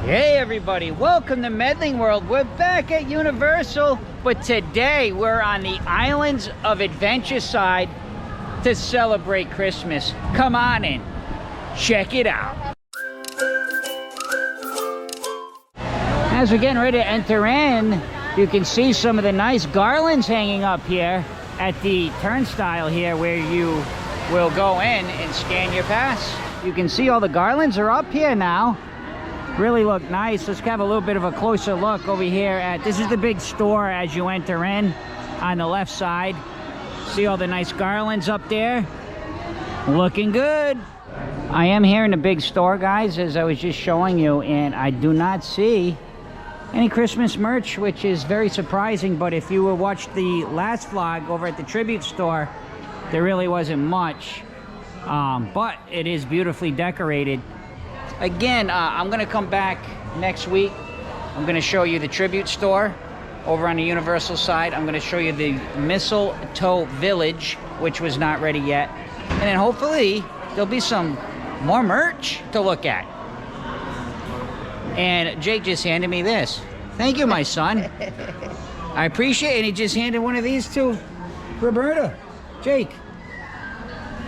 Hey everybody, welcome to Medling World. We're back at Universal, but today we're on the Islands of Adventure side to celebrate Christmas. Come on in, check it out. As we're getting ready to enter in, you can see some of the nice garlands hanging up here at the turnstile here where you will go in and scan your pass. You can see all the garlands are up here now. Really look nice. Let's have a little bit of a closer look over here at, this is the big store as you enter in on the left side. See all the nice garlands up there? Looking good. I am here in the big store, guys, as I was just showing you, and I do not see any Christmas merch, which is very surprising, but if you watched the last vlog over at the tribute store, there really wasn't much, but it is beautifully decorated. Again, I'm gonna come back next week. I'm gonna show you the tribute store over on the Universal side. I'm gonna show you the Mistletoe Village, which was not ready yet, and then hopefully there'll be some more merch to look at. And Jake just handed me this. Thank you, my son. I appreciate it. And he just handed one of these to Roberta. Jake,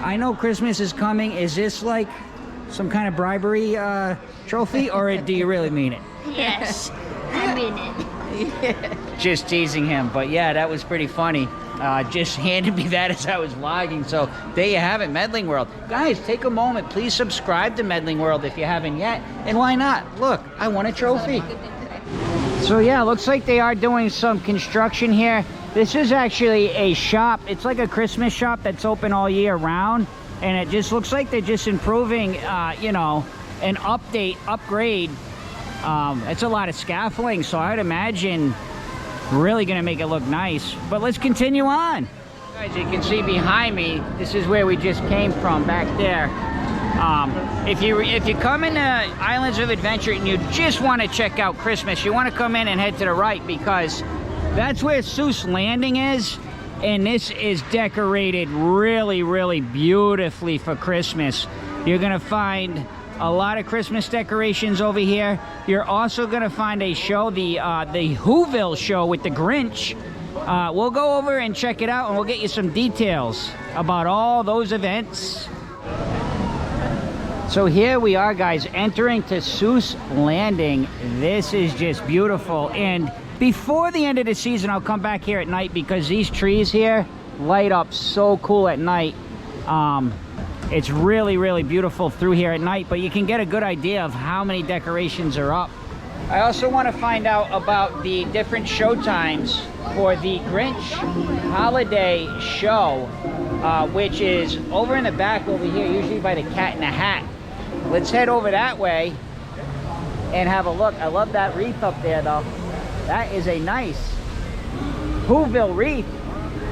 I know Christmas is coming. Is this like some kind of bribery trophy, or do you really mean it? Yes, I mean it. Just teasing him, but yeah, that was pretty funny. Just handed me that as I was vlogging, so there you have it, Medling World. Guys, take a moment, please subscribe to Medling World if you haven't yet, and why not? Look, I won a trophy. So yeah, looks like they are doing some construction here. This is actually a shop. It's like a Christmas shop that's open all year round, and it just looks like they're just improving, you know, an upgrade. It's a lot of scaffolding, so I would imagine really gonna make it look nice. But let's continue on. Guys, you can see behind me, this is where we just came from, back there. If you come into Islands of Adventure and you just want to check out Christmas, you want to come in and head to the right, because that's where Seuss Landing is. And this is decorated really, really beautifully for Christmas. You're gonna find a lot of Christmas decorations over here. You're also gonna find a show, the Whoville show with the Grinch. We'll go over and check it out, and we'll get you some details about all those events. So here we are, guys, entering to Seuss Landing. This is just beautiful, and before the end of the season, I'll come back here at night, because these trees here light up so cool at night. It's really, really beautiful through here at night, but you can get a good idea of how many decorations are up. I also want to find out about the different show times for the Grinch holiday show, which is over in the back over here, usually by the Cat in the Hat. Let's head over that way and have a look. I love that wreath up there, though. That is a nice Whoville wreath.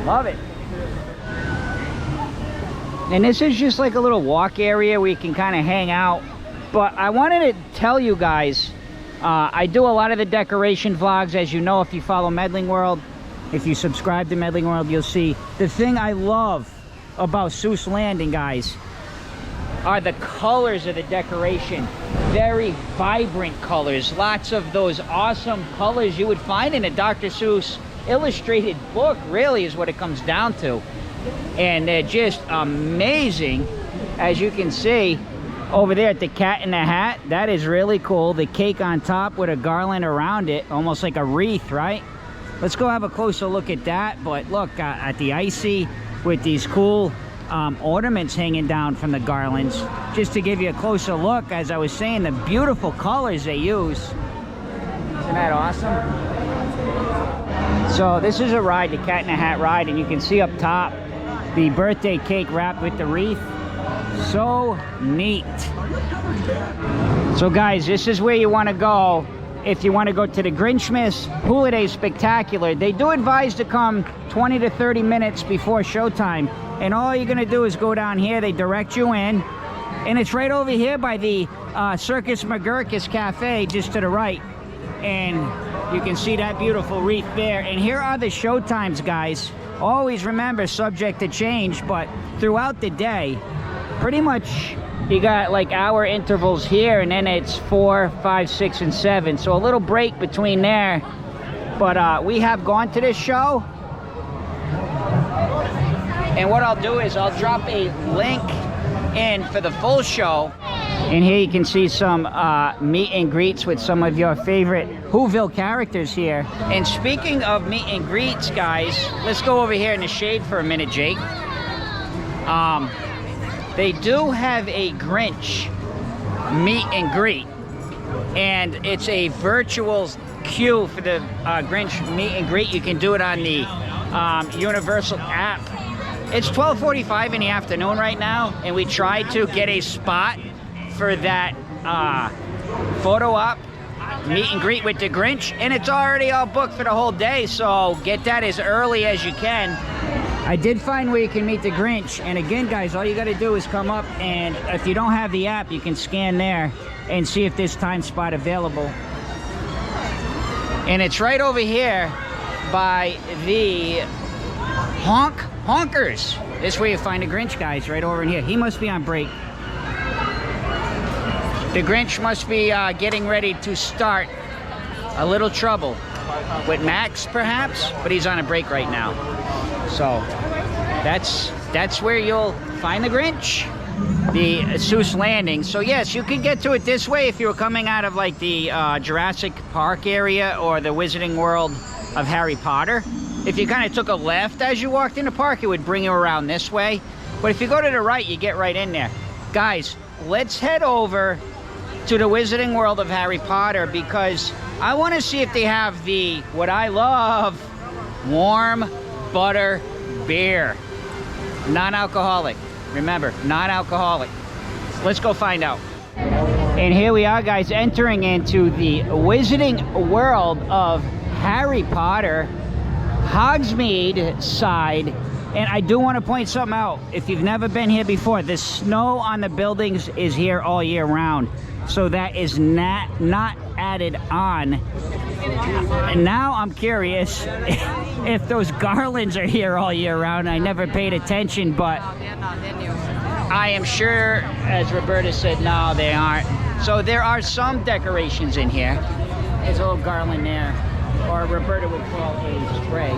Love it. And this is just like a little walk area where you can kind of hang out. But I wanted to tell you guys, I do a lot of the decoration vlogs, as you know, if you follow Medling World. If you subscribe to Medling World, you'll see. The thing I love about Seuss Landing, guys, are the colors of the decoration. Very vibrant colors. Lots of those awesome colors you would find in a Dr. Seuss illustrated book, really, is what it comes down to. And they're just amazing. As you can see over there at the Cat in the Hat, that is really cool. The cake on top with a garland around it, almost like a wreath, right? Let's go have a closer look at that. But look, at the icy with these cool ornaments hanging down from the garlands, just to give you a closer look. As I was saying, the beautiful colors they use. Isn't that awesome? So this is a ride, the Cat in the Hat ride, and you can see up top the birthday cake wrapped with the wreath. So neat. So guys, this is where you want to go if you want to go to the Grinchmas Holiday Spectacular. They do advise to come 20 to 30 minutes before showtime, and all you're gonna do is go down here. They direct you in, and it's right over here by the Circus McGurkus Cafe, just to the right, and you can see that beautiful wreath there. And here are the show times, guys. Always remember, subject to change, but throughout the day, pretty much you got like hour intervals here, and then it's 4, 5, 6, and 7. So a little break between there. But we have gone to this show. And what I'll do is I'll drop a link in for the full show. And here you can see some meet and greets with some of your favorite Whoville characters here. And speaking of meet and greets, guys, let's go over here in the shade for a minute, Jake. They do have a Grinch meet and greet, and it's a virtual queue for the Grinch meet and greet. You can do it on the Universal app. It's 12:45 in the afternoon right now, and we tried to get a spot for that photo op meet and greet with the Grinch, and it's already all booked for the whole day, so get that as early as you can. I did find where you can meet the Grinch, and again, guys, all you got to do is come up, and if you don't have the app, you can scan there and see if there's time spot available. And it's right over here by the Honkers. This is where you find the Grinch, guys, right over in here. He must be on break. The Grinch must be getting ready to start a little trouble with Max, perhaps, but he's on a break right now. So that's where you'll find the Grinch, the Seuss Landing. So yes, you can get to it this way if you were coming out of like the Jurassic Park area or the Wizarding World of Harry Potter. If you kind of took a left as you walked in the park, it would bring you around this way. But if you go to the right, you get right in there. Guys, let's head over to the Wizarding World of Harry Potter, because I want to see if they have the, what I love, warm butter beer. Non-alcoholic. Remember, non-alcoholic. Let's go find out. And here we are, guys, entering into the Wizarding World of Harry Potter, Hogsmeade side. And I do want to point something out. If you've never been here before, the snow on the buildings is here all year round. So that is not added on. And now I'm curious if those garlands are here all year round. I never paid attention, but I am sure, as Roberta said, no, they aren't. So there are some decorations in here. There's a little garland there, or Roberta would call a spray.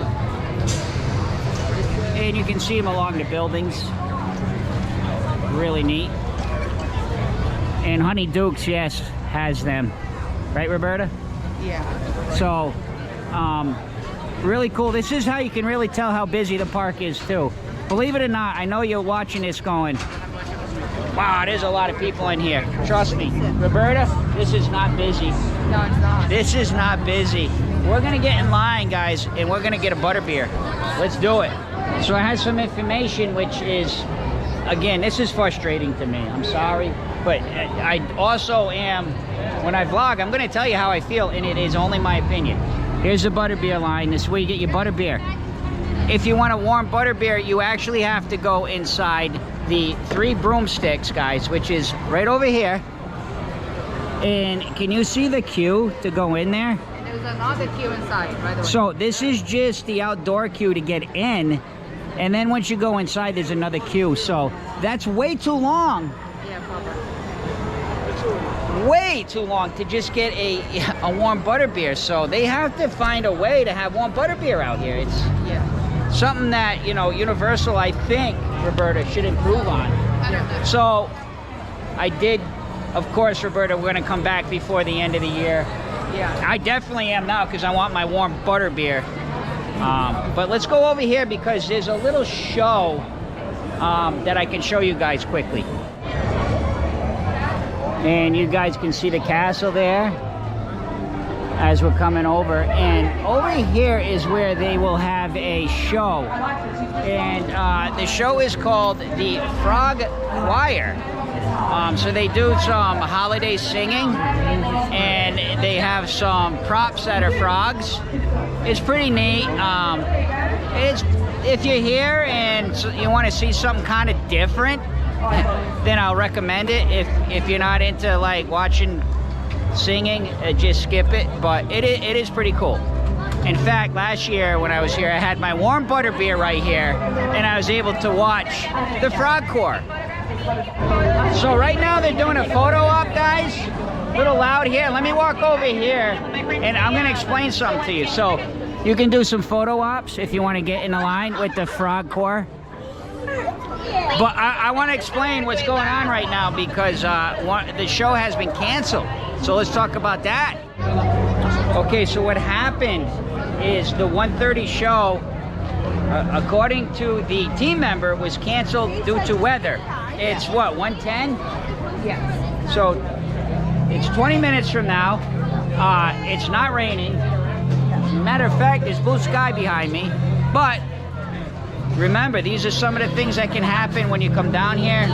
And you can see them along the buildings. Really neat. And Honey Dukes, yes, has them. Right, Roberta? Yeah. So, really cool. This is how you can really tell how busy the park is, too. Believe it or not, I know you're watching this going, wow, there's a lot of people in here. Trust me. Roberta, this is not busy. No, it's not. This is not busy. We're going to get in line, guys, and we're going to get a butterbeer. Let's do it. So I have some information, which is, again, this is frustrating to me. I'm sorry. But I also am, when I vlog, I'm going to tell you how I feel, and it is only my opinion. Here's the butterbeer line. This is where you get your butterbeer. If you want a warm butterbeer, you actually have to go inside the 3 broomsticks, guys, which is right over here. And can you see the queue to go in there? And there's another queue inside, by the way. So this is just the outdoor queue to get in. And then once you go inside, there's another queue. So that's way too long. Yeah, probably. Way too long to just get a warm butterbeer. So they have to find a way to have warm butterbeer out here. It's something that, you know, Universal, I think, Roberta, should improve on. Yeah. So I did, of course, Roberta, we're going to come back before the end of the year. Yeah. I definitely am now, because I want my warm butterbeer. But let's go over here, because there's a little show that I can show you guys quickly. And you guys can see the castle there as we're coming over. And over here is where they will have a show. And the show is called the Frog Choir. So they do some holiday singing, and they have some props that are frogs. It's pretty neat. If you're here and you want to see something kind of different, then I'll recommend it. If you're not into like watching singing, just skip it. But it is pretty cool. In fact, last year when I was here, I had my warm butterbeer right here, and I was able to watch the frog corps. So right now they're doing a photo op, guys. A little loud here. Let me walk over here and I'm gonna explain something to you. So you can do some photo ops if you want to get in the line with the frog core. But I want to explain what's going on right now because the show has been canceled. So let's talk about that. Okay, so what happened is the 1:30 show, according to the team member, was canceled due to weather. It's what, 1:10? Yes. So it's 20 minutes from now. It's not raining. Matter of fact, there's blue sky behind me. But remember, these are some of the things that can happen when you come down here,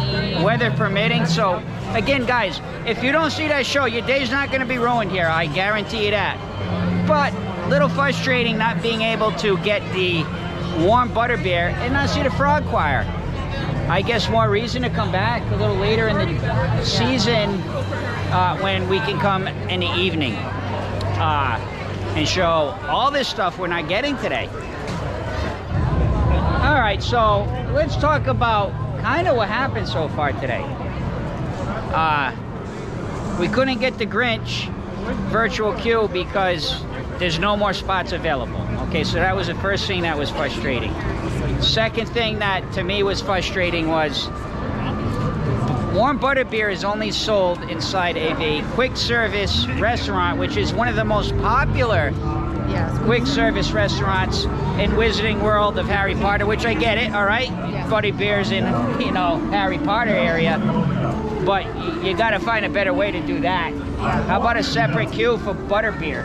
weather permitting. So again, guys, if you don't see that show, your day's not going to be ruined here. I guarantee you that. But a little frustrating not being able to get the warm butterbeer and not see the frog choir. I guess more reason to come back a little later in the season when we can come in the evening and show all this stuff we're not getting today. All right, so let's talk about kind of what happened so far today. We couldn't get the Grinch virtual queue because there's no more spots available. Okay, so that was the first thing that was frustrating. Second thing that to me was frustrating was warm butterbeer is only sold inside of a quick service restaurant, which is one of the most popular quick service restaurants in Wizarding World of Harry Potter, which I get it, all right? Yeah. Butterbeer's in, you know, Harry Potter area, but you got to find a better way to do that. How about a separate queue for butterbeer,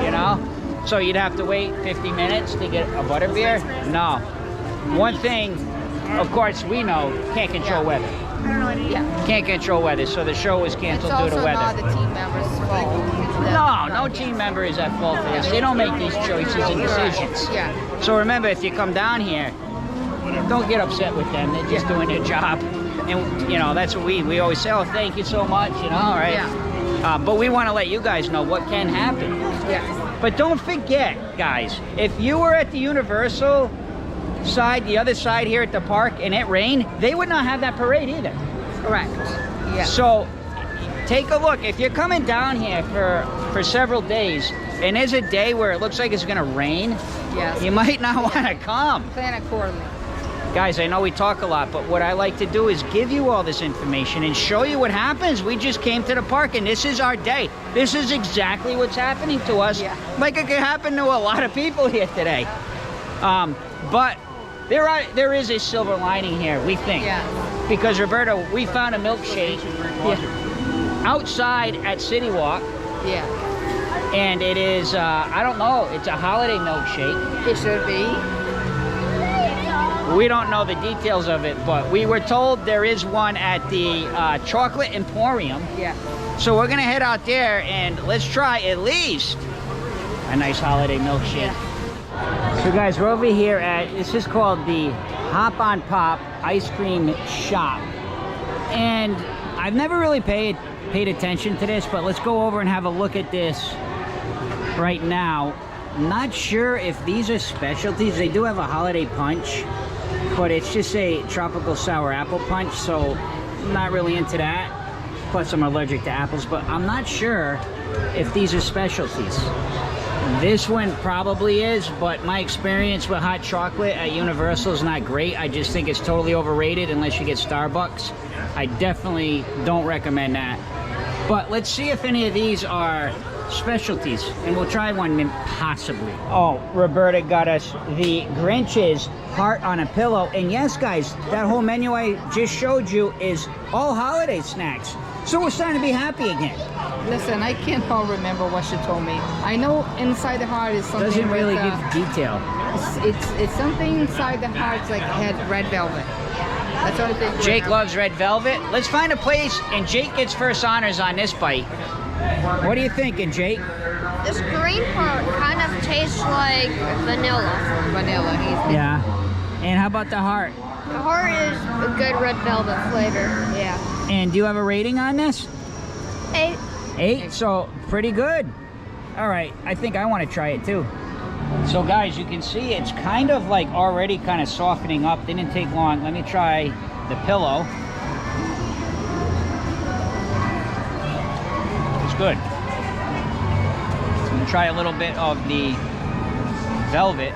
you know? So you'd have to wait 50 minutes to get a butterbeer? No. One thing, of course, we know, can't control weather. Can't control weather, so the show was canceled due to weather. It's also not the team members' fault. No team member is at fault for this. They don't make these choices and decisions. Yeah. So remember, if you come down here, don't get upset with them. They're just doing their job. And, you know, that's what we always say, oh, thank you so much, you know, all right? Yeah. But we want to let you guys know what can happen. Yes. But don't forget, guys, if you were at the Universal side, the other side here at the park, and it rained, they would not have that parade either. Correct. Yeah. So take a look. If you're coming down here for several days and there's a day where it looks like it's gonna rain, Yes. you might not want to come. Plan accordingly. Guys, I know we talk a lot, but what I like to do is give you all this information and show you what happens. We just came to the park and this is our day. This is exactly what's happening to us. Yeah. Like it could happen to a lot of people here today. But there is a silver lining here, we think. Yeah. Because Roberto, we found a milkshake outside at CityWalk. Yeah. And it is, I don't know, it's a holiday milkshake. It should be. We don't know the details of it, but we were told there is one at the Chocolate Emporium. Yeah. So we're gonna head out there and let's try at least a nice holiday milkshake. Yeah. So guys, we're over here at, this is called the Hop on Pop Ice Cream Shop. And I've never really paid attention to this, but let's go over and have a look at this right now. Not sure if these are specialties. They do have a holiday punch, but it's just a tropical sour apple punch, so I'm not really into that. Plus I'm allergic to apples, but I'm not sure if these are specialties. This one probably is, but my experience with hot chocolate at Universal is not great. I just think it's totally overrated unless you get Starbucks. I definitely don't recommend that. But let's see if any of these are specialties, and we'll try one possibly. Oh, Roberta got us the Grinch's heart on a pillow. And yes, guys, that whole menu I just showed you is all holiday snacks. So we're starting to be happy again. Listen, I cannot remember what she told me. I know inside the heart is something. Doesn't really with, give detail. It's something inside the heart. It's like had red velvet. That's the only thing. Jake loves red velvet. Let's find a place, and Jake gets first honors on this bite. What are you thinking, Jake? This green part kind of tastes like vanilla. Vanilla. Yeah. And how about the heart? The heart is a good red velvet flavor. Yeah. And do you have a rating on this? 8. 8, so pretty good. All right, I think I want to try it too. So guys, you can see it's kind of like already kind of softening up. Didn't take long. Let me try the pillow. good. I'm gonna try a little bit of the velvet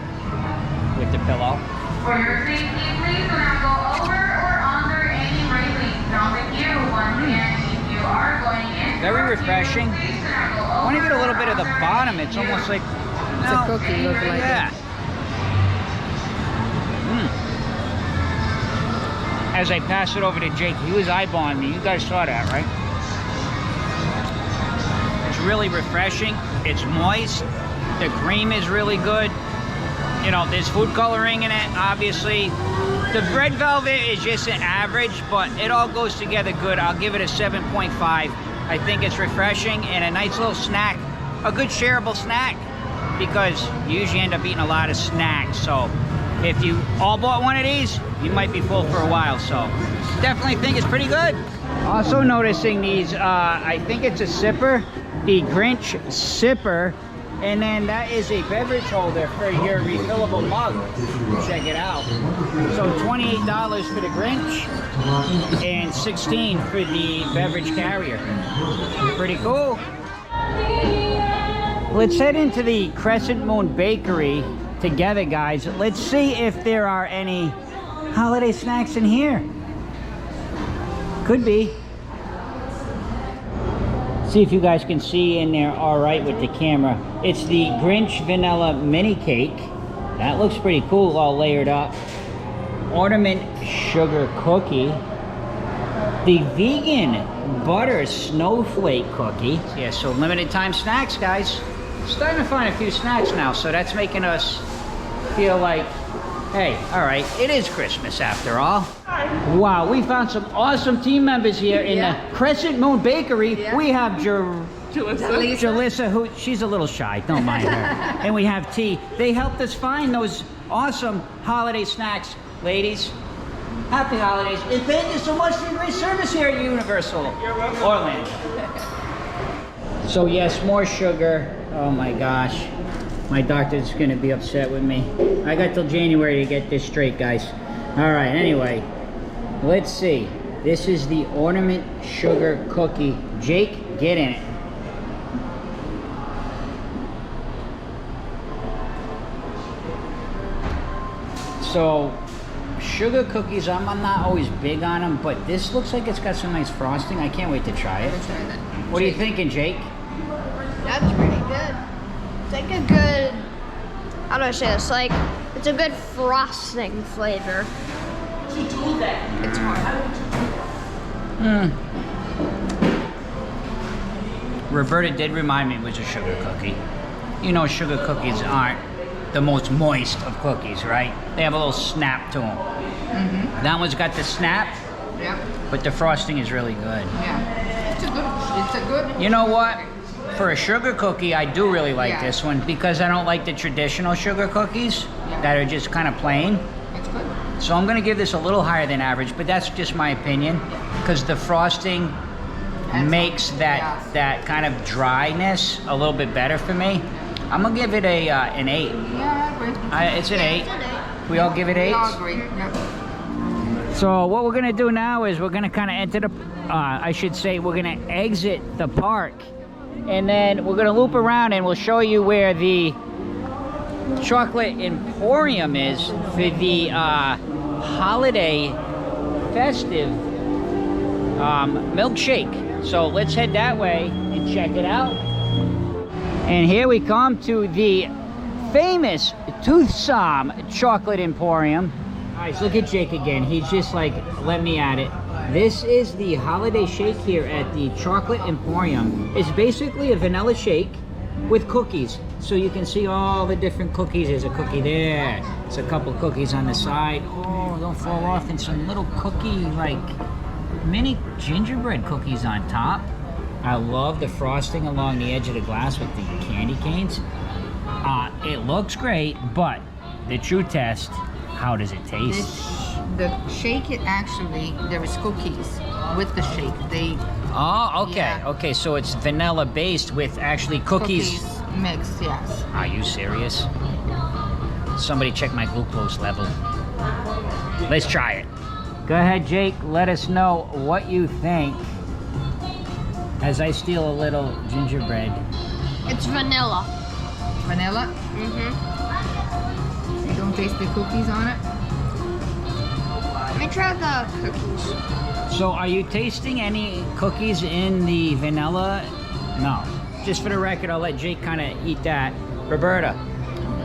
with the pillow. For your safety, please do not go over or under any railings. Now with you, once again, if you are going in. Very refreshing. I want to get a little bit of the bottom. It's almost like It's a cookie, look like yeah. it. As I pass it over to Jake, he was eyeballing me. You guys saw that, right? It's really refreshing. It's moist. The cream is really good. You know, there's food coloring in it, obviously. The red velvet is just an average, but it all goes together good. I'll give it a 7.5. I think it's refreshing and a nice little snack. A good shareable snack, because you usually end up eating a lot of snacks. So if you all bought one of these, you might be full for a while. So definitely think it's pretty good. Also noticing these, I think it's a sipper, the Grinch sipper. And then that is a beverage holder for your refillable mug. Check it out. So $28 for the Grinch and $16 for the beverage carrier. Pretty cool. Let's head into the Crescent Moon Bakery together, guys. Let's see if there are any holiday snacks in here. Could be. See if you guys can see in there all right with the camera. It's the Grinch Vanilla Mini Cake. That looks pretty cool, all layered up. Ornament Sugar Cookie. The Vegan Butter Snowflake Cookie. Yeah, so limited time snacks, guys. Starting to find a few snacks now, so that's making us feel like, hey, all right, it is Christmas after all. Wow, we found some awesome team members here in the Crescent Moon Bakery. Yeah. We have Jalissa, who she's a little shy, don't mind her. And we have T. They helped us find those awesome holiday snacks. Ladies, happy holidays. And thank you so much for your great service here at Universal Orlando. So yes, more sugar. Oh my gosh. My doctor's gonna be upset with me. I got till January to get this straight, guys. All right, anyway, let's see. This is the Ornament Sugar Cookie. Jake, get in it. So, sugar cookies, I'm not always big on them, but this looks like it's got some nice frosting. I can't wait to try it. Let's try that. What are you thinking, Jake? That's pretty good. It's like a good, how do I say this? Like, it's a good frosting flavor. It's hard. Roberta did remind me it was a sugar cookie. You know, sugar cookies aren't the most moist of cookies, right? They have a little snap to them. That one's got the snap, Yeah. but the frosting is really good. Yeah. It's a good. You know what? For a sugar cookie, I do really like Yeah. this one because I don't like the traditional sugar cookies that are just kind of plain. It's good. So I'm gonna give this a little higher than average, but that's just my opinion because the frosting makes that kind of dryness a little bit better for me. I'm gonna give it an 8. Yeah, I agree. It's an 8. We all give it 8. We all agree. Yeah. So what we're gonna do now is we're gonna kind of enter the, I should say, we're gonna exit the park, and then we're gonna loop around and we'll show you where the Chocolate Emporium is for the holiday festive milkshake. So let's head that way and check it out. And here we come to the famous Toothsome Chocolate Emporium. All right, so look at Jake again. He's just like, let me at it. This is the holiday shake here at the Chocolate Emporium. It's basically a vanilla shake with cookies. So you can see all the different cookies. There's a cookie there. There's a couple cookies on the side. Oh, don't fall off. And some little cookie, like mini gingerbread cookies on top. I love the frosting along the edge of the glass with the candy canes. It looks great, but the true test, how does it taste? The shake, it actually, there is cookies with the shake. Oh, okay. Yeah. Okay, so it's vanilla based with actually cookies. Mixed, yes. Are you serious? Somebody check my glucose level. Let's try it. Go ahead, Jake. Let us know what you think. As I steal a little gingerbread. It's vanilla. Vanilla. Mm-hmm. You don't taste the cookies on it? Let me try the cookies. So are you tasting any cookies in the vanilla? No. Just for the record, I'll let Jake kind of eat that. Roberta,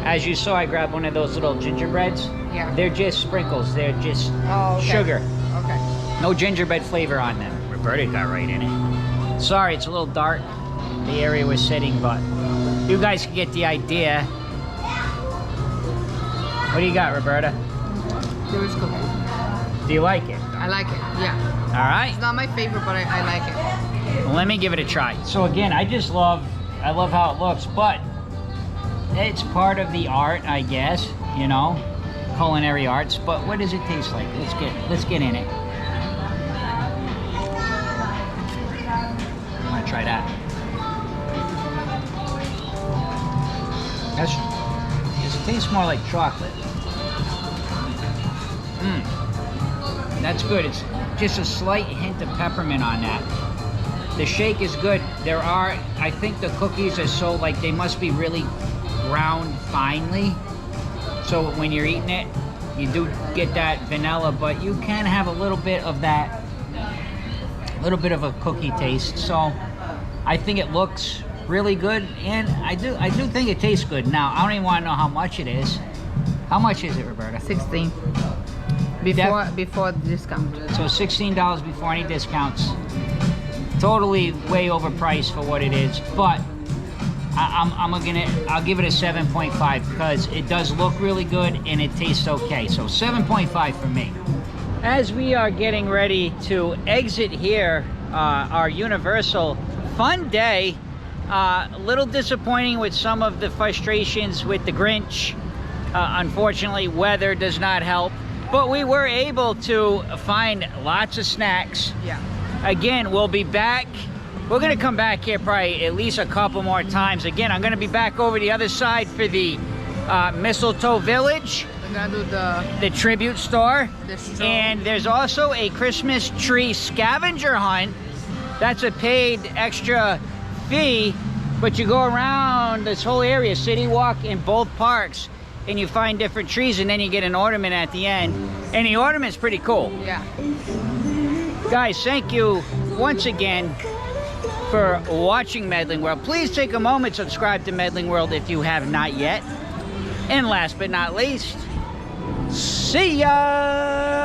as you saw, I grabbed one of those little gingerbreads. Yeah. They're just sprinkles. They're just Oh, okay. sugar. Okay. No gingerbread flavor on them. Roberta got right in it. Sorry, it's a little dark, the area we're sitting, but you guys can get the idea. What do you got, Roberta? There is cookies. Do you like it? I like it. Yeah. All right. It's not my favorite, but I like it. Well, let me give it a try. So again, I love how it looks, but it's part of the art, I guess, you know, culinary arts. But what does it taste like? Let's get in it. I'm gonna try that. This tastes more like chocolate. That's good. It's just a slight hint of peppermint on that. The shake is good. I think the cookies are so, like, they must be really ground finely. So when you're eating it, you do get that vanilla, but you can have a little bit of that, a cookie taste. So I think it looks really good, and I do think it tastes good. Now, I don't even want to know how much it is. How much is it, Roberta? 16. Before the discount. So $16 before any discounts. Totally way overpriced for what it is, but I'll give it a 7.5 because it does look really good and it tastes okay. So 7.5 for me. As we are getting ready to exit here, our Universal fun day, a little disappointing with some of the frustrations with the Grinch. Unfortunately, weather does not help, but we were able to find lots of snacks. Yeah. Again, we'll be back. We're gonna come back here probably at least a couple more times. Again, I'm gonna be back over the other side for the Mistletoe Village, We're gonna do the tribute store, the and there's also a Christmas tree scavenger hunt. That's a paid extra fee, but you go around this whole area, CityWalk, in both parks, and you find different trees, and then you get an ornament at the end, and the ornament's pretty cool. Yeah. Guys, thank you once again for watching Medling World. Please take a moment, subscribe to Medling World if you have not yet. And last but not least, see ya!